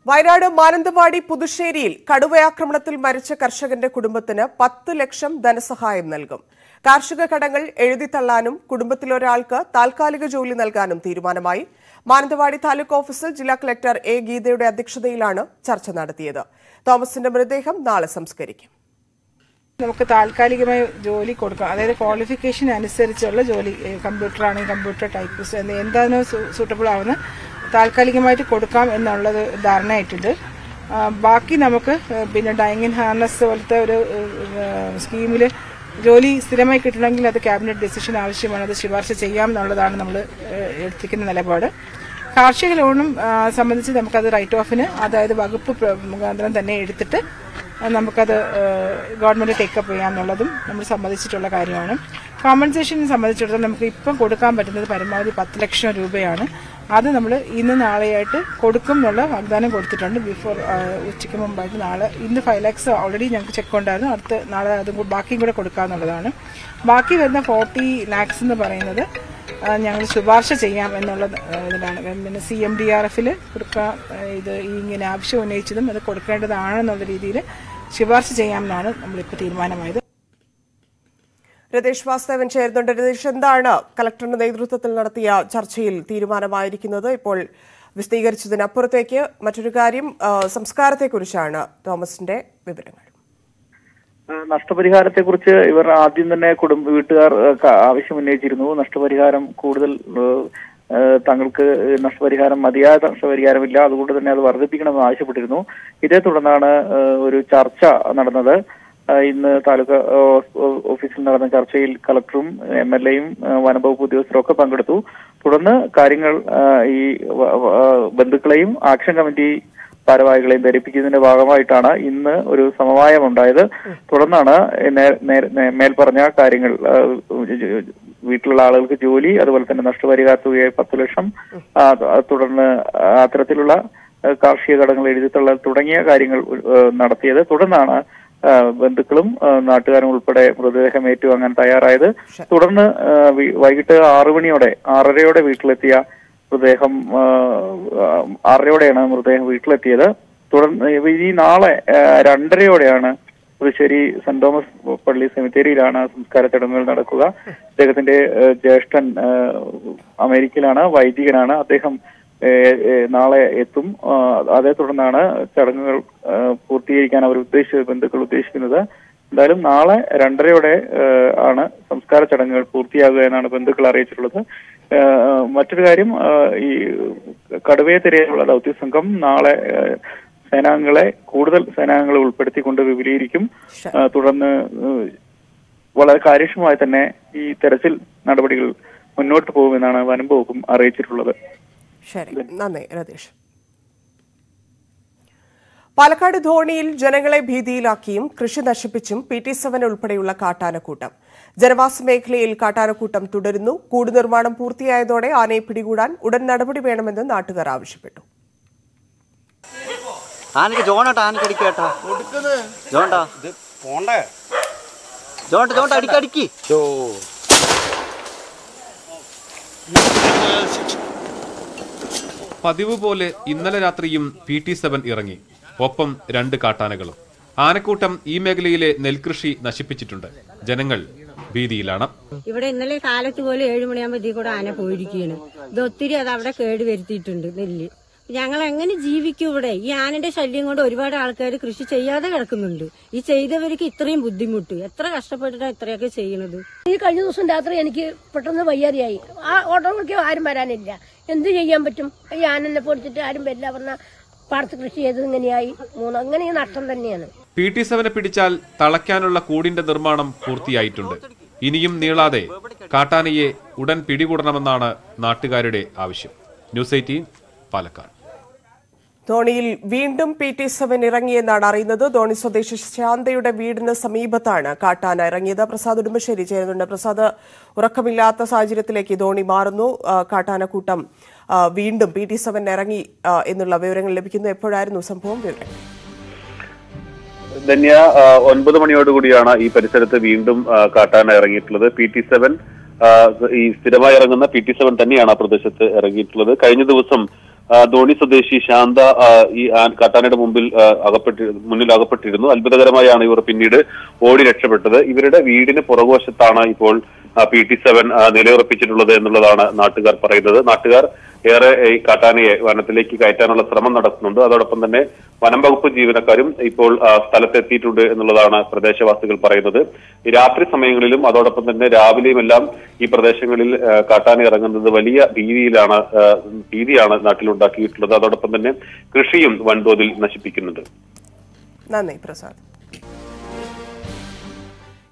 വയനാട് മാനന്തവാടി പുതുശ്ശേരിയിൽ കടുവയാക്രമണത്തിൽ മരിച്ച കർഷകന്റെ കുടുംബത്തിന് 10 ലക്ഷം ധനസഹായം നൽകും. കാർഷിക കടങ്ങൾ എഴുതിത്തള്ളാനും കുടുംബത്തിലൊരാൾക്ക് താൽക്കാലിക ജോലി നൽകാനും തീരുമാനമായി. മാനന്തവാടി താലൂക്ക് ഓഫീസിൽ ജില്ലാ കളക്ടർ എ ഗീതയുടെ അധ്യക്ഷതയിലാണ് ചർച്ച നടത്തിയത്. തോമസിന്റെ മൃതദേഹം നാളെ സംസ്കരിക്കും. നമുക്ക് താൽക്കാലികമായി ജോലി കൊടുക്കാം, അതായത് ക്വാളിഫിക്കേഷൻ അനുസരിച്ചുള്ള ജോലി, കമ്പ്യൂട്ടർ ആണെങ്കിൽ കമ്പ്യൂട്ടർ ടൈപ്പിസ്റ്റ് എന്താണോ സൂട്ടബിൾ ആവുന്ന താൽക്കാലികമായിട്ട് കൊടുക്കാം എന്നുള്ളത് ധാരണയായിട്ടുണ്ട്. ബാക്കി നമുക്ക് പിന്നെ ഡൈയിങ് ഹാർനസ് പോലത്തെ ഒരു സ്കീമിൽ ജോലി സ്ഥിരമായി കിട്ടണമെങ്കിൽ അത് ക്യാബിനറ്റ് ഡിസിഷൻ ആവശ്യമാണ്, അത് ശുപാർശ ചെയ്യാം എന്നുള്ളതാണ് നമ്മൾ എടുത്തിരിക്കുന്ന നിലപാട്. കാർഷിക ലോണും സംബന്ധിച്ച് നമുക്കത് റൈറ്റ് ഓഫിന്, അതായത് വകുപ്പ് മുഖാന്തരം തന്നെ എടുത്തിട്ട് നമുക്കത് ഗവൺമെന്റ് ടേക്കപ്പ് ചെയ്യാമെന്നുള്ളതും നമ്മൾ സമ്മതിച്ചിട്ടുള്ള കാര്യമാണ്. കോമ്പൻസേഷനെ സംബന്ധിച്ചിടത്തോളം നമുക്ക് ഇപ്പം കൊടുക്കാൻ പറ്റുന്നത് പരമാവധി 10 ലക്ഷം രൂപയാണ്. അത് നമ്മൾ ഇന്ന് നാളെയായിട്ട് കൊടുക്കും എന്നുള്ള വാഗ്ദാനം കൊടുത്തിട്ടുണ്ട്. ഉച്ചയ്ക്ക് മുമ്പായിട്ട് ഇന്ന് 5 lakhs ഓൾറെഡി ഞങ്ങൾക്ക് ചെക്ക് ഉണ്ടായിരുന്നു. അടുത്ത് നാളെ അതും ബാക്കിയും കൂടെ കൊടുക്കാമെന്നുള്ളതാണ്. ബാക്കി വരുന്ന 40 lakhs എന്ന് പറയുന്നത് ഞങ്ങൾ ശുപാർശ ചെയ്യാം എന്നുള്ള ഇതിലാണ്. പിന്നെ CMDRFൽ കൊടുക്കാം, ഇത് ഇങ്ങനെ ആവശ്യം ഉന്നയിച്ചതും അത് കൊടുക്കേണ്ടതാണെന്നുള്ള രീതിയിൽ ശുപാർശ ചെയ്യാമെന്നാണ് നമ്മളിപ്പോൾ തീരുമാനമായത്. രതീഷ് വാസ്തവൻ ചേരുന്നുണ്ട്. രതീഷ്, എന്താണ് കളക്ടറുടെ നേതൃത്വത്തിൽ നടത്തിയ ചർച്ചയിൽ തീരുമാനമായിരിക്കുന്നത്? ഇപ്പോൾ വിശദീകരിച്ചതിനപ്പുറത്തേക്ക് മറ്റൊരു കാര്യം, സംസ്കാരത്തെക്കുറിച്ചാണ് തോമസിന്റെ വിവരങ്ങൾ. നഷ്ടപരിഹാരത്തെക്കുറിച്ച് ഇവർ ആദ്യം തന്നെ വീട്ടുകാർ ആവശ്യം ഉന്നയിച്ചിരുന്നു. നഷ്ടപരിഹാരം കൂടുതൽ തങ്ങൾക്ക് നഷ്ടപരിഹാരം മതിയായ നഷ്ടപരിഹാരമില്ല, അതുകൊണ്ട് തന്നെ അത് വർദ്ധിപ്പിക്കണമെന്ന് ആവശ്യപ്പെട്ടിരുന്നു. ഇതേ തുടർന്നാണ് ഒരു ചർച്ച നടന്നത്. ഇന്ന് താലൂക്ക് ഓഫീസിൽ നടന്ന ചർച്ചയിൽ കളക്ടറും MLAയും വനംവകുപ്പ് ഉദ്യോഗസ്ഥരും ഒക്കെ പങ്കെടുത്തു. തുടർന്ന് കാര്യങ്ങൾ ഈ ബന്ധുക്കളെയും ആക്ഷൻ കമ്മിറ്റി ഭാരവാഹികളെയും ധരിപ്പിക്കുന്നതിന്റെ ഭാഗമായിട്ടാണ് ഇന്ന് ഒരു സമവായം ഉണ്ടായത്. തുടർന്നാണ് മേൽപ്പറഞ്ഞ കാര്യങ്ങൾ, വീട്ടിലുള്ള ആളുകൾക്ക് ജോലി, അതുപോലെ തന്നെ നഷ്ടപരിഹാര തുകയായി 10 ലക്ഷം, തുടർന്ന് അത്തരത്തിലുള്ള കാർഷിക കടങ്ങൾ എഴുതിത്തള്ളൽ തുടങ്ങിയ കാര്യങ്ങൾ നടത്തിയത്. തുടർന്നാണ് ബന്ധുക്കളും നാട്ടുകാരും ഉൾപ്പെടെ മൃതദേഹം ഏറ്റുവാങ്ങാൻ തയ്യാറായത്. തുടർന്ന് വൈകിട്ട് 6:30 വീട്ടിലെത്തിയ മൃതദേഹം 6:30 മൃതദേഹം വീട്ടിലെത്തിയത്. തുടർന്ന് ഈ നാളെ 2:30 പുതുശ്ശേരി സെന്റ് തോമസ് പള്ളി സെമിത്തേരിയിലാണ് സംസ്കാര ചടങ്ങുകൾ നടക്കുക. അദ്ദേഹത്തിന്റെ ജ്യേഷ്ഠൻ അമേരിക്കയിലാണ്, വൈദികനാണ്. അദ്ദേഹം നാളെ എത്തും. അതേ തുടർന്നാണ് ചടങ്ങുകൾ പൂർത്തീകരിക്കാൻ ബന്ധുക്കൾ ഉദ്ദേശിക്കുന്നത്. എന്തായാലും നാളെ 2:30 ആണ് സംസ്കാര ചടങ്ങുകൾ പൂർത്തിയാകുക എന്നാണ് ബന്ധുക്കൾ അറിയിച്ചിട്ടുള്ളത്. മറ്റൊരു കാര്യം, ഈ കടുവയെ തിരയാനുള്ള ദൗത്യസംഘം നാളെ കൂടുതൽ സേനാംഗങ്ങളെ ഉൾപ്പെടുത്തിക്കൊണ്ട് വിപുലീകരിക്കും. തുടർന്ന് വളരെ കാര്യക്ഷമമായി തന്നെ ഈ തെരച്ചിൽ നടപടികൾ മുന്നോട്ട് പോകുമെന്നാണ് വനം വകുപ്പും അറിയിച്ചിട്ടുള്ളത്. ശരി, നന്ദി രതീഷ്. പാലക്കാട് ധോണിയിൽ ജനങ്ങളെ ഭീതിയിലാക്കിയും കൃഷി നശിപ്പിച്ചും PT7 ഉൾപ്പെടെയുള്ള കാട്ടാനക്കൂട്ടം. ജനവാസ മേഖലയിൽ കാട്ടാനക്കൂട്ടം തുടരുന്നു. കൂട് നിർമ്മാണം പൂർത്തിയായതോടെ ആനയെ പിടികൂടാൻ ഉടൻ നടപടി വേണമെന്ന് നാട്ടുകാർ ആവശ്യപ്പെട്ടു. പതിവ് പോലെ ഇന്നലെ രാത്രിയും PT7 ഇറങ്ങി, ഒപ്പം 2 കാട്ടാനകളും. ആനക്കൂട്ടം ഈ മേഖലയിലെ നെൽകൃഷി നശിപ്പിച്ചിട്ടുണ്ട്. ജനങ്ങൾ ഭീതിയിലാണ്. ഇവിടെ ഇന്നലെ കാലത്ത് പോലെ 7 മണിയാകുമ്പോൾ ഇതിൽ കൂടെ ആന പോയിരിക്കുകയാണ്. ഇത് ഒത്തിരി അത് അവിടെ കേട് വരുത്തിയിട്ടുണ്ട് നെല്ല്. ഞങ്ങൾ എങ്ങനെ ജീവിക്കും ഇവിടെ? ഈ ആനന്റെ ശല്യം കൊണ്ട് ഒരുപാട് ആൾക്കാർ കൃഷി ചെയ്യാതെ കിടക്കുന്നുണ്ട്. ഈ ചെയ്തവർക്ക് ഇത്രയും ബുദ്ധിമുട്ട്, എത്ര കഷ്ടപ്പെട്ടിട്ടാണ് ഇത്രയൊക്കെ ചെയ്യുന്നത്. ഈ കഴിഞ്ഞ ദിവസം രാത്രി എനിക്ക് പെട്ടെന്ന് വയ്യാതെയായി. ആ ഓട്ടോറിക്ഷയ്ക്ക് ആരും വരാനില്ല. എന്ത് ചെയ്യാൻ പറ്റും? ഈ ആനനെ പൊടിച്ചിട്ട് ആരും വരില്ല പറഞ്ഞ പാടത്ത് കൃഷി ചെയ്തത് ഇങ്ങനെയായി. അങ്ങനെ നഷ്ടം തന്നെയാണ്. PT7 പിടിച്ചാൽ തളയ്ക്കാനുള്ള കൂടിന്റെ നിർമ്മാണം പൂർത്തിയായിട്ടുണ്ട്. ഇനിയും നീളാതെ കാട്ടാനയെ ഉടൻ പിടികൂടണമെന്നാണ് നാട്ടുകാരുടെ ആവശ്യം. ന്യൂസ് 18 പാലക്കാട്. ധോണിയിൽ വീണ്ടും PT7 ഇറങ്ങിയെന്നാണ് അറിയുന്നത്. ധോണി സ്വദേശി ശാന്തയുടെ വീടിന് സമീപത്താണ് കാട്ടാന ഇറങ്ങിയത്. പ്രസാദ് ഉടുമ്പശ്ശേരി ചേരുന്നുണ്ട്. പ്രസാദ്, ഉറക്കമില്ലാത്ത സാഹചര്യത്തിലേക്ക് ധോണി മാറുന്നു. കാട്ടാനക്കൂട്ടം വീണ്ടും PT7 ഇറങ്ങി എന്നുള്ള വിവരങ്ങൾ ലഭിക്കുന്നു. എപ്പോഴായിരുന്നു സംഭവം? വിവരങ്ങൾ ധന്യ 9 മണിയോടുകൂടിയാണ് ഈ പരിസരത്ത് വീണ്ടും കാട്ടാന ഇറങ്ങിയിട്ടുള്ളത്. PT7 ഈ സ്ഥിരമായി ഇറങ്ങുന്ന PT7 തന്നെയാണ് ആ പ്രദേശത്ത് ഇറങ്ങിയിട്ടുള്ളത്. കഴിഞ്ഞ ദിവസം ധോണി സ്വദേശി ശാന്ത ഈ കാട്ടാനയുടെ മുന്നിൽ അകപ്പെട്ടിരുന്നു. അത്ഭുതകരമായാണ് ഇവർ പിന്നീട് ഓടി രക്ഷപ്പെട്ടത്. ഇവരുടെ വീടിന് പുറകുവശത്താണ് ഇപ്പോൾ PT-7 നിലയുറപ്പിച്ചിട്ടുള്ളത് എന്നുള്ളതാണ് നാട്ടുകാർ പറയുന്നത്. നാട്ടുകാർ ഏറെ ഈ കാട്ടാനയെ വനത്തിലേക്ക് കയറ്റാനുള്ള ശ്രമം നടത്തുന്നുണ്ട്. അതോടൊപ്പം തന്നെ വനം വകുപ്പ് ജീവനക്കാരും ഇപ്പോൾ സ്ഥലത്തെത്തിയിട്ടുണ്ട് എന്നുള്ളതാണ് പ്രദേശവാസികൾ പറയുന്നത്. ഈ രാത്രി സമയങ്ങളിലും അതോടൊപ്പം തന്നെ രാവിലെയും എല്ലാം ഈ പ്രദേശങ്ങളിൽ കാട്ടാന ഇറങ്ങുന്നത് വലിയ ഭീതിയാണ് നാട്ടിലുണ്ടാക്കിയിട്ടുള്ളത്. അതോടൊപ്പം തന്നെ കൃഷിയും വൻതോതിൽ നശിപ്പിക്കുന്നുണ്ട്. നന്ദി പ്രസാദ്.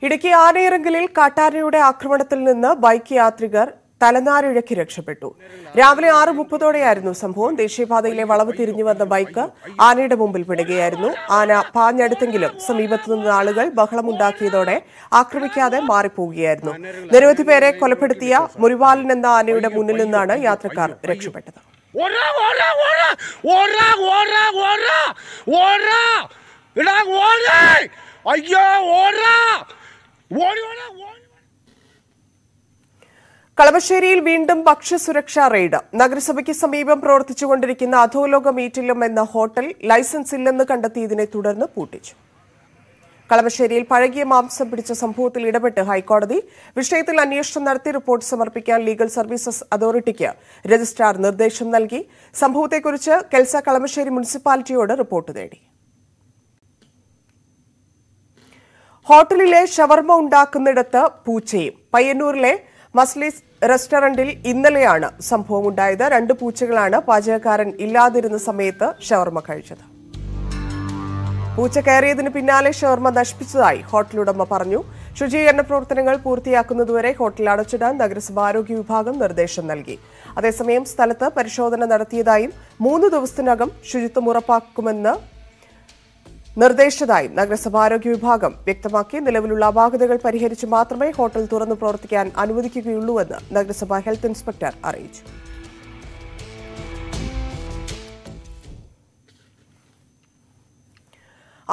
ഇടുക്കി ആനയിറങ്കലിൽ കാട്ടാനയുടെ ആക്രമണത്തിൽ നിന്ന് ബൈക്ക് യാത്രികർ തലനാരിഴയ്ക്ക് രക്ഷപ്പെട്ടു. രാവിലെ 6:30 സംഭവം. ദേശീയപാതയിലെ വളവ് തിരിഞ്ഞു വന്ന ബൈക്ക് ആനയുടെ മുമ്പിൽ പിടുകയായിരുന്നു. ആന പാഞ്ഞടുത്തെങ്കിലും സമീപത്തു നിന്ന് ആളുകൾ ബഹളമുണ്ടാക്കിയതോടെ ആക്രമിക്കാതെ മാറിപ്പോവുകയായിരുന്നു. നിരവധി പേരെ കൊലപ്പെടുത്തിയ മുരിവാലൻ എന്ന ആനയുടെ മുന്നിൽ നിന്നാണ് യാത്രക്കാർ രക്ഷപ്പെട്ടത്. കളമശ്ശേരിയിൽ വീണ്ടും ഭക്ഷ്യസുരക്ഷാ റെയ്ഡ്. നഗരസഭയ്ക്ക് സമീപം പ്രവർത്തിച്ചുകൊണ്ടിരിക്കുന്ന അധോലോക മീറ്റിലും എന്ന ഹോട്ടൽ ലൈസൻസ് ഇല്ലെന്ന് കണ്ടെത്തിയതിനെ തുടർന്ന് പൂട്ടിച്ചു. കളമശ്ശേരിയിൽ പഴകിയ മാംസം പിടിച്ച സംഭവത്തിൽ ഇടപെട്ട് ഹൈക്കോടതി. വിഷയത്തിൽ അന്വേഷണം നടത്തി റിപ്പോർട്ട് സമർപ്പിക്കാൻ ലീഗൽ സർവീസസ് അതോറിറ്റിക്ക് രജിസ്ട്രാർ നിർദ്ദേശം നൽകി. സംഭവത്തെക്കുറിച്ച് കെൽസ കളമശ്ശേരി മുനിസിപ്പാലിറ്റിയോട് റിപ്പോർട്ട് തേടി. ഹോട്ടലിലെ ഷവർമ ഉണ്ടാക്കുന്നിടത്ത് പൂച്ചയും. പയ്യന്നൂരിലെ മസ്ലീസ് റെസ്റ്റോറന്റിൽ ഇന്നലെയാണ് സംഭവമുണ്ടായത്. 2 പൂച്ചകളാണ് പാചകക്കാരൻ ഇല്ലാതിരുന്ന സമയത്ത് ഷവർമ കഴിച്ചത്. പൂച്ച കയറിയതിന് പിന്നാലെ ഷവർമ നശിപ്പിച്ചതായി ഹോട്ടലുടമ പറഞ്ഞു. ശുചീകരണ പ്രവർത്തനങ്ങൾ പൂർത്തിയാക്കുന്നതുവരെ ഹോട്ടൽ അടച്ചിടാൻ നഗരസഭ ആരോഗ്യ വിഭാഗം നിർദ്ദേശം നൽകി. അതേസമയം സ്ഥലത്ത് പരിശോധന നടത്തിയതായും 3 ദിവസത്തിനകം ശുചിത്വം ഉറപ്പാക്കുമെന്ന് നിർദ്ദേശിച്ചതായും നഗരസഭ ആരോഗ്യ വിഭാഗം വ്യക്തമാക്കി. നിലവിലുള്ള അപാകതകൾ പരിഹരിച്ച് മാത്രമേ ഹോട്ടൽ തുറന്നു പ്രവർത്തിക്കാൻ അനുവദിക്കുകയുള്ളൂവെന്ന് നഗരസഭ ഹെൽത്ത് ഇൻസ്പെക്ടർ അറിയിച്ചു.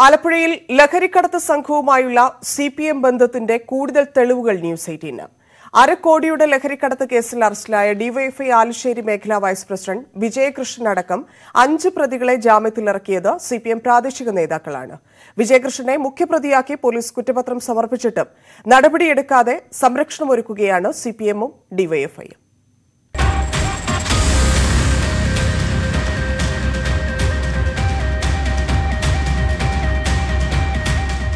ആലപ്പുഴയിൽ ലഹരിക്കടത്ത് സംഘവുമായുള്ള CPM ബന്ധത്തിന്റെ കൂടുതൽ തെളിവുകൾ ന്യൂസ് 18. അരക്കോടിയുടെ ലഹരിക്കടത്ത് കേസിൽ അറസ്റ്റിലായ ഡിവൈഎഫ്ഐ ആലുശ്ശേരി മേഖലാ വൈസ് പ്രസിഡന്റ് വിജയകൃഷ്ണൻ അടക്കം 5 പ്രതികളെ ജാമ്യത്തിലിറക്കിയത് CPM പ്രാദേശിക നേതാക്കളാണ്. വിജയകൃഷ്ണനെ മുഖ്യപ്രതിയാക്കി പോലീസ് കുറ്റപത്രം സമർപ്പിച്ചിട്ടും നടപടിയെടുക്കാതെ സംരക്ഷണമൊരുക്കുകയാണ് CPMഉം ഡിവൈഎഫ്ഐയും.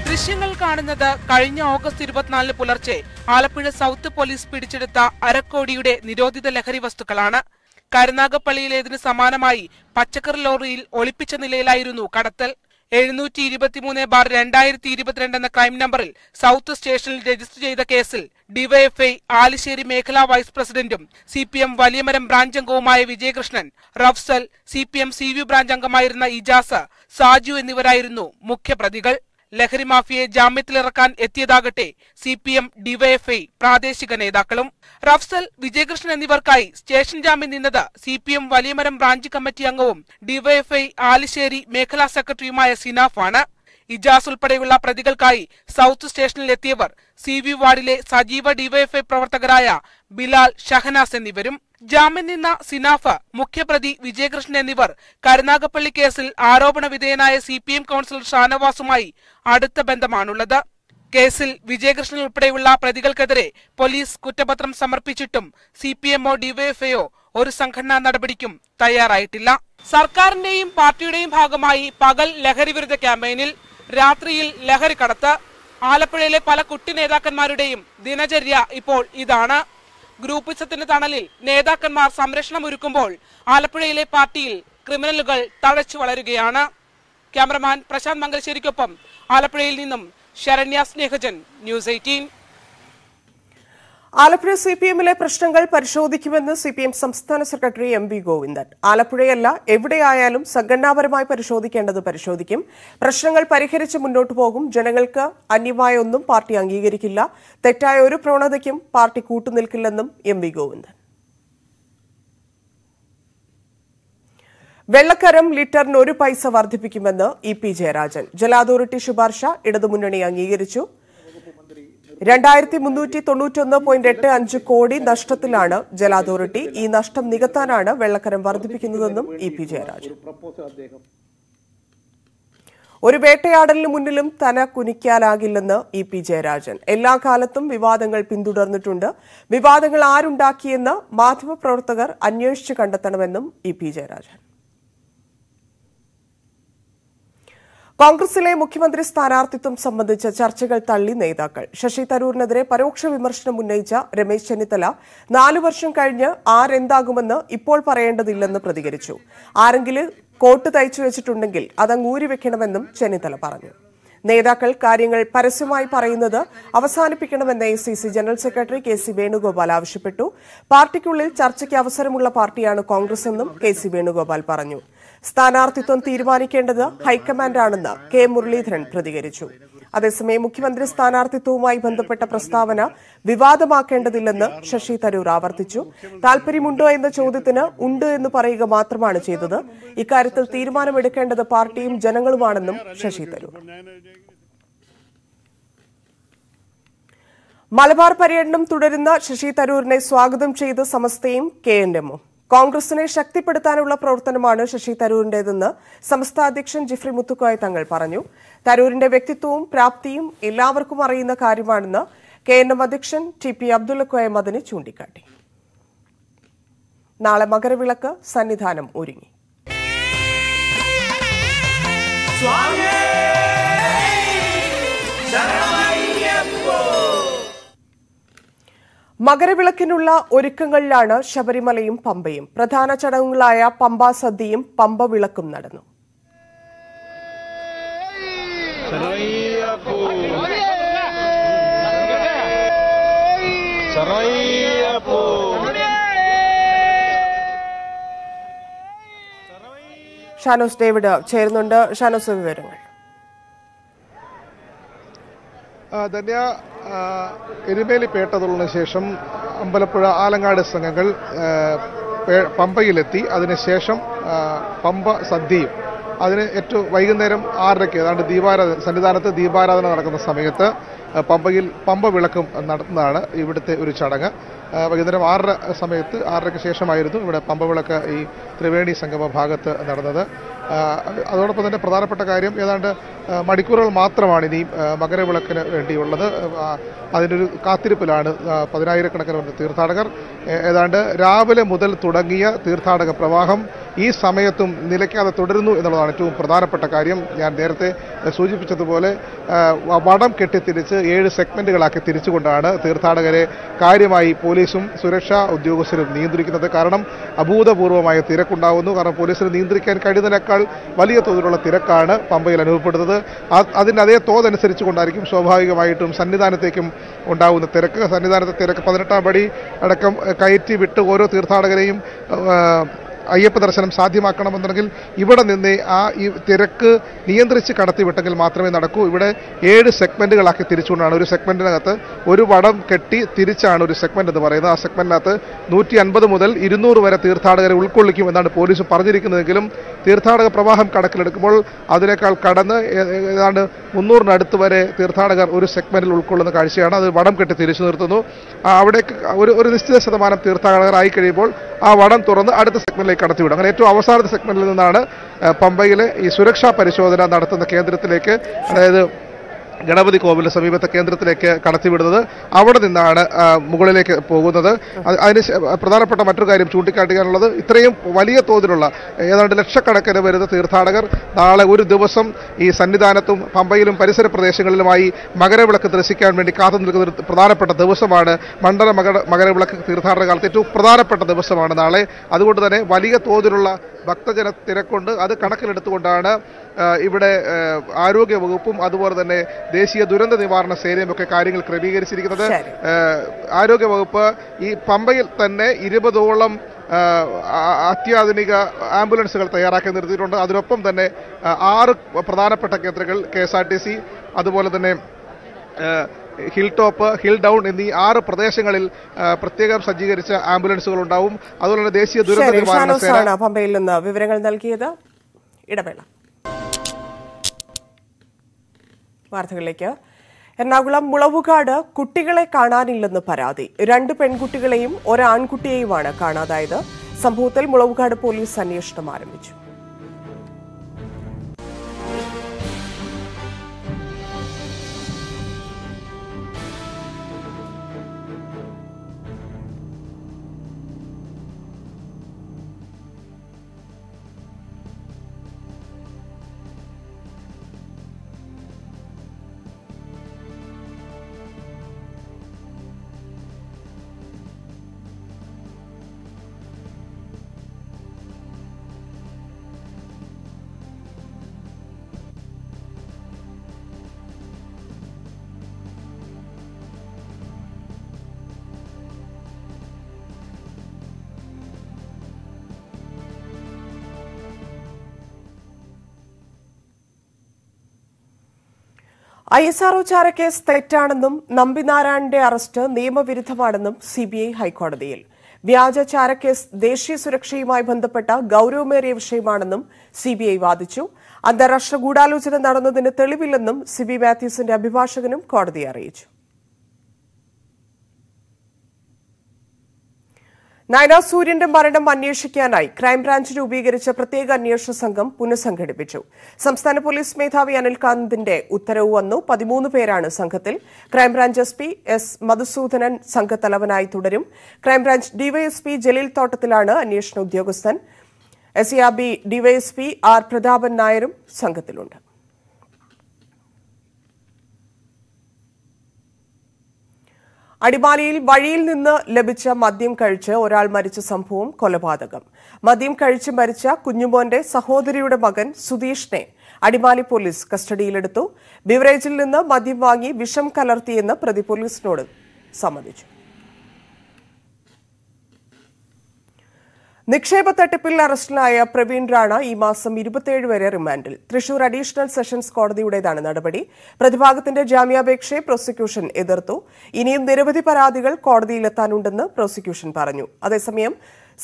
ദൃശ്യങ്ങൾ കാണുന്നത് കഴിഞ്ഞ ഓഗസ്റ്റ് 24 പുലർച്ചെ ആലപ്പുഴ സൗത്ത് പോലീസ് പിടിച്ചെടുത്ത അരക്കോടിയുടെ നിരോധിത ലഹരി വസ്തുക്കളാണ്. കരുനാഗപ്പള്ളിയിലേതിന് സമാനമായി പച്ചക്കറി ലോറിയിൽ ഒളിപ്പിച്ച നിലയിലായിരുന്നു കടത്തൽ. 723/2022 എന്ന ക്രൈം നമ്പറിൽ സൗത്ത് സ്റ്റേഷനിൽ രജിസ്റ്റർ ചെയ്ത കേസിൽ ഡിവൈഎഫ്ഐ ആലുശ്ശേരി മേഖലാ വൈസ് പ്രസിഡന്റും CPM വലിയമരം ബ്രാഞ്ച് അംഗവുമായ Vijayakrishnan, Rafsal, CPM CV branch അംഗമായിരുന്ന ഇജാസ്, സാജു എന്നിവരായിരുന്നു മുഖ്യപ്രതികൾ. ലഹരി മാഫിയയെ ജാമ്യത്തിലിറക്കാൻ എത്തിയതാകട്ടെ CPM ഡിവൈഎഫ്ഐ പ്രാദേശിക നേതാക്കളും. റഫ്സൽ, വിജയകൃഷ്ണൻ എന്നിവർക്കായി സ്റ്റേഷൻ ജാമ്യം നിന്നത് CPM വലിയമരം ബ്രാഞ്ച് കമ്മിറ്റി അംഗവും ഡിവൈഎഫ്ഐ ആലുശ്ശേരി മേഖലാ സെക്രട്ടറിയുമായ സിനാഫാണ്. ഇജാസ് ഉൾപ്പെടെയുള്ള പ്രതികൾക്കായി സൗത്ത് സ്റ്റേഷനിൽ എത്തിയവർ CV വാർഡിലെ സജീവ ഡിവൈഎഫ്ഐ പ്രവർത്തകരായ ബിലാൽ, ഷഹനാസ് എന്നിവരും. ജാമ്യം നിന്ന സിനാഫ്, മുഖ്യപ്രതി വിജയകൃഷ്ണൻ എന്നിവർ കരുനാഗപ്പള്ളി കേസിൽ ആരോപണ വിധേയനായ CPM കൌൺസിലർ ഷാനവാസുമായി അടുത്ത ബന്ധമാണുള്ളത്. കേസിൽ വിജയകൃഷ്ണൻ ഉൾപ്പെടെയുള്ള പ്രതികൾക്കെതിരെ പോലീസ് കുറ്റപത്രം സമർപ്പിച്ചിട്ടും CPMO ഡിവൈഎഫ്ഐയോ ഒരു സംഘടനാ നടപടിക്കും തയ്യാറായിട്ടില്ല. സർക്കാരിന്റെയും പാർട്ടിയുടെയും ഭാഗമായി പകൽ ലഹരി വിരുദ്ധ ക്യാമ്പയിനിൽ രാത്രിയിൽ ലഹരി കടത്ത്. ആലപ്പുഴയിലെ പല കുട്ടി നേതാക്കന്മാരുടെയും ദിനചര്യ ഇപ്പോൾ ഇതാണ്. ഗ്രൂപ്പിസത്തിന്റെ തണലിൽ നേതാക്കന്മാർ സംരക്ഷണം ഒരുക്കുമ്പോൾ ആലപ്പുഴയിലെ പാർട്ടിയിൽ ക്രിമിനലുകൾ തഴച്ചു വളരുകയാണ്. ക്യാമറമാൻ പ്രശാന്ത് മംഗലശ്ശേരിക്കൊപ്പം ആലപ്പുഴയിൽ നിന്നും ശരണ്യ സ്നേഹജൻ, ന്യൂസ് 18. ആലപ്പുഴ CPMലെ പ്രശ്നങ്ങൾ പരിശോധിക്കുമെന്ന് CPM സംസ്ഥാന സെക്രട്ടറി MV ഗോവിന്ദൻ. ആലപ്പുഴയല്ല, എവിടെയായാലും സംഘടനാപരമായി പരിശോധിക്കേണ്ടത് പരിശോധിക്കും. പ്രശ്നങ്ങൾ പരിഹരിച്ച് മുന്നോട്ടു പോകും. ജനങ്ങൾക്ക് അന്യമായ ഒന്നും പാർട്ടി അംഗീകരിക്കില്ല. തെറ്റായ ഒരു പ്രവണതയ്ക്കും പാർട്ടി കൂട്ടുനിൽക്കില്ലെന്നും MV ഗോവിന്ദൻ. വെള്ളക്കരം ലിറ്ററിന് 1 പൈസ വർദ്ധിപ്പിക്കുമെന്ന് EP ജയരാജൻ. ജല അതോറിറ്റി ശുപാർശ ഇടതുമുന്നണി അംഗീകരിച്ചു. 2391.85 കോടി നഷ്ടത്തിലാണ് ജല അതോറിറ്റി. ഈ നഷ്ടം നികത്താനാണ് വെള്ളക്കരം വർദ്ധിപ്പിക്കുന്നതെന്നും ഇ.പി. ജയരാജൻ. ഒരു വേട്ടയാടലിന് മുന്നിലും തന കുനിക്കാനാകില്ലെന്ന് ഇ.പി. ജയരാജൻ. എല്ലാ കാലത്തും വിവാദങ്ങൾ പിന്തുടർന്നിട്ടുണ്ട്. വിവാദങ്ങൾ ആരുണ്ടാക്കിയെന്ന് മാധ്യമപ്രവർത്തകർ അന്വേഷിച്ച് കണ്ടെത്തണമെന്നും ഇ.പി. ജയരാജൻ. കോൺഗ്രസിലെ മുഖ്യമന്ത്രി സ്ഥാനാർത്ഥിത്വം സംബന്ധിച്ച ചർച്ചകൾ തള്ളി നേതാക്കൾ. ശശി തരൂരിനെതിരെ പരോക്ഷ വിമർശനം ഉന്നയിച്ച രമേശ് ചെന്നിത്തല 4 വർഷം കഴിഞ്ഞ് ആരെന്താകുമെന്ന് ഇപ്പോൾ പറയേണ്ടതില്ലെന്ന് പ്രതികരിച്ചു. ആരെങ്കിലും കോട്ട് തയ്ച്ചു വെച്ചിട്ടുണ്ടെങ്കിൽ അതങ്ങ് ഊരിവെക്കണമെന്നും ചെന്നിത്തല പറഞ്ഞു. നേതാക്കൾ കാര്യങ്ങൾ പരസ്യമായി പറയുന്നത് അവസാനിപ്പിക്കണമെന്ന് ACC general secretary K C Venugopal ആവശ്യപ്പെട്ടു. പാർട്ടിക്കുള്ളിൽ ചർച്ചയ്ക്ക് അവസരമുള്ള പാർട്ടിയാണ് കോൺഗ്രസ് എന്നും കെ സി വേണുഗോപാൽ പറഞ്ഞു. സ്ഥാനാർത്ഥിത്വം തീരുമാനിക്കേണ്ടത് ഹൈക്കമാൻഡാണെന്ന് കെ മുരളീധരൻ പ്രതികരിച്ചു. അതേസമയം മുഖ്യമന്ത്രി സ്ഥാനാർത്ഥിത്വവുമായി ബന്ധപ്പെട്ട പ്രസ്താവന വിവാദമാക്കേണ്ടതില്ലെന്ന് ശശി തരൂർ ആവർത്തിച്ചു. താൽപര്യമുണ്ടോ എന്ന ചോദ്യത്തിന് ഉണ്ട് എന്ന് പറയുക മാത്രമാണ് ചെയ്തത്. ഇക്കാര്യത്തിൽ തീരുമാനമെടുക്കേണ്ടത് പാർട്ടിയും ജനങ്ങളുമാണെന്നും ശശി തരൂർ. മലബാർ പര്യടനം തുടരുന്ന ശശി തരൂരിനെ സ്വാഗതം ചെയ്ത് സമസ്തയും KNMും. കോൺഗ്രസിനെ ശക്തിപ്പെടുത്താനുള്ള പ്രവർത്തനമാണ് ശശി തരൂരിന്റേതെന്ന് സമസ്ത അധ്യക്ഷൻ ജിഫ്രി മുത്തുക്കോയ തങ്ങൾ പറഞ്ഞു. തരൂരിന്റെ വ്യക്തിത്വവും പ്രാപ്തിയും എല്ലാവർക്കും അറിയുന്ന കാര്യമാണെന്ന് KNM അധ്യക്ഷൻ TP അബ്ദുള്ളക്കോയ മദനി ചൂണ്ടിക്കാട്ടി. നാളെ മകരവിളക്ക് സന്നിധാനം ഒരുങ്ങി. മകരവിളക്കിനുള്ള ഒരുക്കങ്ങളിലാണ് ശബരിമലയും പമ്പയും. പ്രധാന ചടങ്ങുകളായ പമ്പാ സദ്യയും പമ്പ വിളക്കും നടന്നു. ഷാനോസ് ഡേവിഡ് ചേരുന്നുണ്ട്. ഷാനോസ്, വിവരങ്ങൾ. ധന്യ, എരുമേലി പേട്ടതുള്ളതിനു ശേഷം അമ്പലപ്പുഴ ആലങ്ങാട് സംഘങ്ങൾ പമ്പയിലെത്തി. അതിനുശേഷം പമ്പ സദ്യയും അതിന് ഏറ്റവും വൈകുന്നേരം 6:30 ഏതാണ്ട് സന്നിധാനത്ത് ദീപാരാധന നടക്കുന്ന സമയത്ത് പമ്പയിൽ പമ്പ വിളക്കും നടത്തുന്നതാണ് ഇവിടുത്തെ ഒരു ചടങ്ങ്. വൈകുന്നേരം 6:30 സമയത്ത് 6:30 ശേഷമായിരുന്നു ഇവിടെ പമ്പ വിളക്ക് ഈ ത്രിവേണി സംഗമ ഭാഗത്ത് നടന്നത്. അതോടൊപ്പം തന്നെ പ്രധാനപ്പെട്ട കാര്യം ഏതാണ്ട് മണിക്കൂറുകൾ മാത്രമാണ് ഇനി മകരവിളക്കിന് വേണ്ടിയുള്ളത്. അതിനൊരു കാത്തിരിപ്പിലാണ് 10,000-കണക്കിന് തീർത്ഥാടകർ. ഏതാണ്ട് രാവിലെ മുതൽ തുടങ്ങിയ തീർത്ഥാടക പ്രവാഹം ഈ സമയത്തും നിലയ്ക്കാതെ തുടരുന്നു എന്നുള്ളതാണ് ഏറ്റവും പ്രധാനപ്പെട്ട കാര്യം. ഞാൻ നേരത്തെ സൂചിപ്പിച്ചതുപോലെ വടം കെട്ടിത്തിരിച്ച് 7 സെഗ്മെന്റുകളാക്കി തിരിച്ചുകൊണ്ടാണ് തീർത്ഥാടകരെ കാര്യമായി പോലീസും സുരക്ഷാ ഉദ്യോഗസ്ഥരും നിയന്ത്രിക്കുന്നത്. കാരണം അഭൂതപൂർവമായ തിരക്കുണ്ടാവുന്നു. കാരണം പോലീസിന് നിയന്ത്രിക്കാൻ കഴിയുന്നതിനേക്കാൾ വലിയ തോതിലുള്ള തിരക്കാണ് പമ്പയിൽ അനുഭവപ്പെടുന്നത്. അതിന് അതേ തോതനുസരിച്ച് കൊണ്ടായിരിക്കും സ്വാഭാവികമായിട്ടും സന്നിധാനത്തേക്കും ഉണ്ടാകുന്ന തിരക്ക്. സന്നിധാനത്തെ തിരക്ക് 18-ാം പടി അടക്കം കയറ്റി വിട്ട് ഓരോ തീർത്ഥാടകരെയും അയ്യപ്പ ദർശനം സാധ്യമാക്കണമെന്നുണ്ടെങ്കിൽ ഇവിടെ നിന്ന് ഈ തിരക്ക് നിയന്ത്രിച്ച് കടത്തിവിട്ടെങ്കിൽ മാത്രമേ നടക്കൂ. ഇവിടെ 7 സെഗ്മെന്റുകളാക്കി തിരിച്ചുകൊണ്ടാണ്. ഒരു സെഗ്മെന്റിനകത്ത് ഒരു വടം കെട്ടി തിരിച്ചാണ് ഒരു സെഗ്മെന്റ് എന്ന് പറയുന്നത്. ആ സെഗ്മെന്റിനകത്ത് 150 മുതൽ 200 വരെ തീർത്ഥാടകരെ ഉൾക്കൊള്ളിക്കും എന്നാണ് പോലീസ് പറഞ്ഞിരിക്കുന്നതെങ്കിലും തീർത്ഥാടക പ്രവാഹം കണക്കിലെടുക്കുമ്പോൾ അതിനേക്കാൾ കടന്ന് ഏതാണ്ട് 300-നടുത്ത് വരെ തീർത്ഥാടകർ ഒരു സെഗ്മെന്റിൽ ഉൾക്കൊള്ളുന്ന കാഴ്ചയാണ്. അത് വടം കെട്ടി തിരിച്ചു നിർത്തുന്നു. അവിടേക്ക് ഒരു നിശ്ചിത ശതമാനം തീർത്ഥാടകർ ആയി കഴിയുമ്പോൾ ആ വടം തുറന്ന് അടുത്ത സെഗ്മെന്റിലേക്ക് കടത്തിവിടും. അങ്ങനെ ഏറ്റവും അവസാനത്തെ സെഗ്മെന്റിൽ നിന്നാണ് പമ്പയിലെ ഈ സുരക്ഷാ പരിശോധന നടത്തുന്ന കേന്ദ്രത്തിലേക്ക്, അതായത് ഗണപതി കോവിലിന് സമീപത്തെ കേന്ദ്രത്തിലേക്ക് കടത്തിവിടുന്നത്. അവിടെ നിന്നാണ് മുകളിലേക്ക് പോകുന്നത്. അതിന് പ്രധാനപ്പെട്ട മറ്റൊരു കാര്യം ചൂണ്ടിക്കാട്ടിക്കാനുള്ളത്, ഇത്രയും വലിയ തോതിലുള്ള ഏതാണ്ട് ലക്ഷക്കണക്കിന് വരുന്ന തീർത്ഥാടകർ നാളെ ഒരു ദിവസം ഈ സന്നിധാനത്തും പമ്പയിലും പരിസര പ്രദേശങ്ങളിലുമായി മകരവിളക്ക് ദർശിക്കാൻ വേണ്ടി കാത്തു നിൽക്കുന്ന ഒരു പ്രധാനപ്പെട്ട ദിവസമാണ്. മണ്ഡല മകരവിളക്ക് തീർത്ഥാടന കാലത്ത് ഏറ്റവും പ്രധാനപ്പെട്ട ദിവസമാണ് നാളെ. അതുകൊണ്ട് തന്നെ വലിയ തോതിലുള്ള ഭക്തജന തിരക്കുണ്ട്. അത് കണക്കിലെടുത്തുകൊണ്ടാണ് ഇവിടെ ആരോഗ്യ വകുപ്പും അതുപോലെ തന്നെ ദേശീയ ദുരന്ത നിവാരണ സേനയും ഒക്കെ കാര്യങ്ങൾ ക്രമീകരിച്ചിരിക്കുന്നത്. ആരോഗ്യ വകുപ്പ് ഈ പമ്പയിൽ തന്നെ 20ഓളം അത്യാധുനിക ആംബുലൻസുകൾ തയ്യാറാക്കി നിർത്തിയിട്ടുണ്ട്. അതിനൊപ്പം തന്നെ 6 പ്രധാനപ്പെട്ട കേന്ദ്രങ്ങൾ KSRTC, അതുപോലെ തന്നെ ഹിൽ ടോപ്പ്, ഹിൽ ഡൗൺ എന്നീ 6 പ്രദേശങ്ങളിൽ പ്രത്യേകം സജ്ജീകരിച്ച ആംബുലൻസുകൾ ഉണ്ടാവും. അതുപോലെ തന്നെ ദേശീയ ദുരന്ത നിവാരണ സേന പമ്പയിൽ നിന്ന് വിവരങ്ങൾ നൽകിയത്. ഇടവേള. വാർത്തകളിലേക്ക്. എറണാകുളം മുളവുകാട് കുട്ടികളെ കാണാനില്ലെന്ന് പരാതി. 2 പെൺകുട്ടികളെയും 1 ആൺകുട്ടിയെയുമാണ് കാണാതായത്. സംഭവത്തിൽ മുളവുകാട് പോലീസ് അന്വേഷണം ആരംഭിച്ചു. ISRO ചാരക്കേസ് തെറ്റാണെന്നും നമ്പിനാരായണന്റെ അറസ്റ്റ് നിയമവിരുദ്ധമാണെന്നും CBI ഹൈക്കോടതിയിൽ. വ്യാജ ചാരക്കേസ് ദേശീയ സുരക്ഷയുമായി ബന്ധപ്പെട്ട ഗൌരവമേറിയ വിഷയമാണെന്നും CBI വാദിച്ചു. അന്താരാഷ്ട്ര ഗൂഢാലോചന നടന്നതിന് തെളിവില്ലെന്നും CB മാത്യൂസിന്റെ അഭിഭാഷകനും കോടതിയെ അറിയിച്ചു. നയന സൂര്യന്റെ മരണം അന്വേഷിക്കാനായി ക്രൈംബ്രാഞ്ച് രൂപീകരിച്ച പ്രത്യേക അന്വേഷണ സംഘം പുനഃസംഘടിപ്പിച്ചു. സംസ്ഥാന പോലീസ് മേധാവി അനിൽകാന്തിന്റെ ഉത്തരവ് വന്നു. 13 പേരാണ് സംഘത്തിൽ. ക്രൈംബ്രാഞ്ച് SP S മധുസൂദനൻ സംഘത്തലവനായി തുടരും. ക്രൈംബ്രാഞ്ച് DYSP ജലീൽ തോട്ടത്തിലാണ് അന്വേഷണ ഉദ്യോഗസ്ഥൻ. SARB DYSP R പ്രതാപൻ നായരും സംഘത്തിലുണ്ട്. അടിമാലിയിൽ വഴിയിൽ നിന്ന് ലഭിച്ച മദ്യം കഴിച്ച് ഒരാൾ മരിച്ച സംഭവം കൊലപാതകം. മദ്യം കഴിച്ച് മരിച്ച കുഞ്ഞുമോന്റെ സഹോദരിയുടെ മകൻ സുധീഷിനെ അടിമാലി പോലീസ് കസ്റ്റഡിയിലെടുത്തു. ബിവറേജിൽ നിന്ന് മദ്യം വാങ്ങി വിഷം കലർത്തിയെന്ന് പ്രതി പോലീസിനോട് സമ്മതിച്ചു. നിക്ഷേപ തട്ടിപ്പിൽ അറസ്റ്റിലായ പ്രവീൺ റാണ ഈ മാസം 27 വരെ റിമാൻഡിൽ. തൃശൂർ അഡീഷണൽ സെഷൻസ് കോടതിയുടേതാണ് നടപടി. പ്രതിഭാഗത്തിന്റെ ജാമ്യാപേക്ഷയെ പ്രോസിക്യൂഷൻ എതിർത്തു. ഇനിയും നിരവധി പരാതികൾ കോടതിയിലെത്താനുണ്ടെന്ന് പ്രോസിക്യൂഷൻ പറഞ്ഞു. അതേസമയം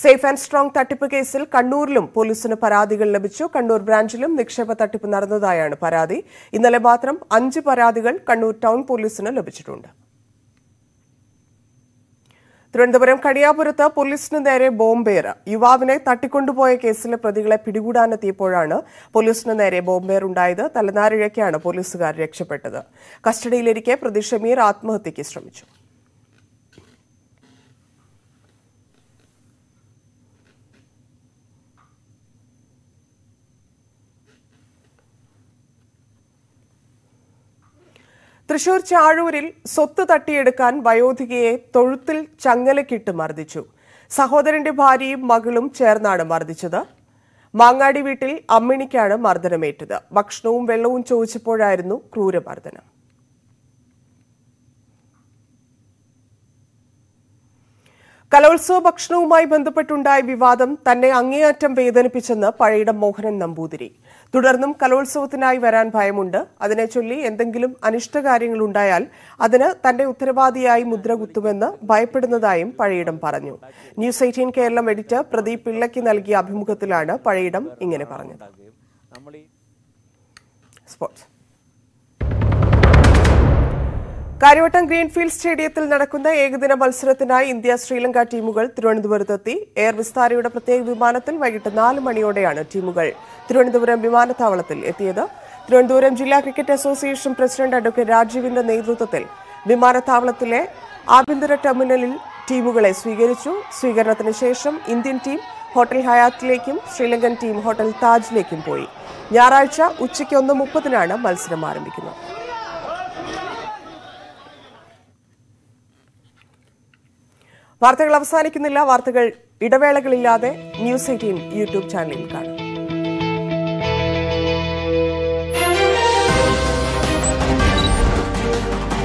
സേഫ് ആൻഡ് സ്ട്രോങ് തട്ടിപ്പ് കേസിൽ കണ്ണൂരിലും പോലീസിന് പരാതികൾ ലഭിച്ചു. കണ്ണൂർ ബ്രാഞ്ചിലും നിക്ഷേപ തട്ടിപ്പ് നടന്നതായാണ് പരാതി. ഇന്നലെ മാത്രം 5 പരാതികൾ കണ്ണൂർ ടൗൺ പോലീസിന് ലഭിച്ചിട്ടുണ്ട്. തിരുവനന്തപുരം കണിയാപുരത്ത് പോലീസിന് നേരെ ബോംബേറ്. യുവാവിനെ തട്ടിക്കൊണ്ടുപോയ കേസിലെ പ്രതികളെ പിടികൂടാനെത്തിയപ്പോഴാണ് പോലീസിന് നേരെ ബോംബേറുണ്ടായത്. തലനാരിഴയ്ക്കാണ് പോലീസുകാർ രക്ഷപ്പെട്ടത്. കസ്റ്റഡിയിലിരിക്കെ പ്രതി ഷമീർ ആത്മഹത്യയ്ക്ക് ശ്രമിച്ചു. തൃശൂർ ചാഴൂരിൽ സ്വത്ത് തട്ടിയെടുക്കാൻ വയോധികയെ തൊഴുത്തിൽ ചങ്ങലക്കിട്ട് മർദ്ദിച്ചു. സഹോദരന്റെ ഭാര്യയും മകളും ചേർന്നാണ് മർദ്ദിച്ചത്. മാങ്ങാടി വീട്ടിൽ അമ്മിണിക്കാണ് മർദ്ദനമേറ്റത്. ഭക്ഷണവും വെള്ളവും ചോദിച്ചപ്പോഴായിരുന്നു ക്രൂരമർദ്ദനം. കലോത്സവ ഭക്ഷണവുമായി ബന്ധപ്പെട്ടുണ്ടായ വിവാദം തന്നെ അങ്ങേയറ്റം വേദനിപ്പിച്ചെന്ന് പഴയിടം മോഹനൻ നമ്പൂതിരി. തുടർന്നും കലോത്സവത്തിനായി വരാൻ ഭയമുണ്ട്. അതിനെ ചൊല്ലി എന്തെങ്കിലും അനിഷ്ടകാര്യങ്ങളുണ്ടായാൽ അതിന് തന്റെ ഉത്തരവാദിയായി മുദ്ര കുത്തുമെന്ന് ഭയപ്പെടുന്നതായും പഴയിടം പറഞ്ഞു. ന്യൂസ് 18 കേരളം എഡിറ്റർ പ്രദീപ് പിള്ളയ്ക്ക് നൽകിയ അഭിമുഖത്തിലാണ് പഴയിടം ഇങ്ങനെ പറഞ്ഞത്. സ്പോർട്സ്. കാര്യവട്ടം ഗ്രീൻഫീൽഡ് സ്റ്റേഡിയത്തിൽ നടക്കുന്ന ഏകദിന മത്സരത്തിനായി ഇന്ത്യ ശ്രീലങ്ക ടീമുകൾ തിരുവനന്തപുരത്തെത്തി. എയർ വിസ്താരയുടെ പ്രത്യേക വിമാനത്തിൽ വൈകിട്ട് 4 മണിയോടെയാണ് ടീമുകൾ തിരുവനന്തപുരം വിമാനത്താവളത്തിൽ എത്തിയത്. തിരുവനന്തപുരം ജില്ലാ ക്രിക്കറ്റ് അസോസിയേഷൻ പ്രസിഡന്റ് അഡ്വക്കേറ്റ് രാജീവിന്റെ നേതൃത്വത്തിൽ വിമാനത്താവളത്തിലെ ആഭ്യന്തര ടെർമിനലിൽ ടീമുകളെ സ്വീകരിച്ചു. സ്വീകരണത്തിന് ശേഷം ഇന്ത്യൻ ടീം ഹോട്ടൽ ഹയാത്തിലേക്കും ശ്രീലങ്കൻ ടീം ഹോട്ടൽ താജിലേക്കും പോയി. ഞായറാഴ്ച ഉച്ചയ്ക്ക് 1:30-നാണ് മത്സരം ആരംഭിക്കുന്നത്. വാർത്തകൾ അവസാനിക്കുന്നില്ല. വാർത്തകൾ ഇടവേളകളില്ലാതെ ന്യൂസ് 18 യൂട്യൂബ് ചാനലിൽ കാണാം.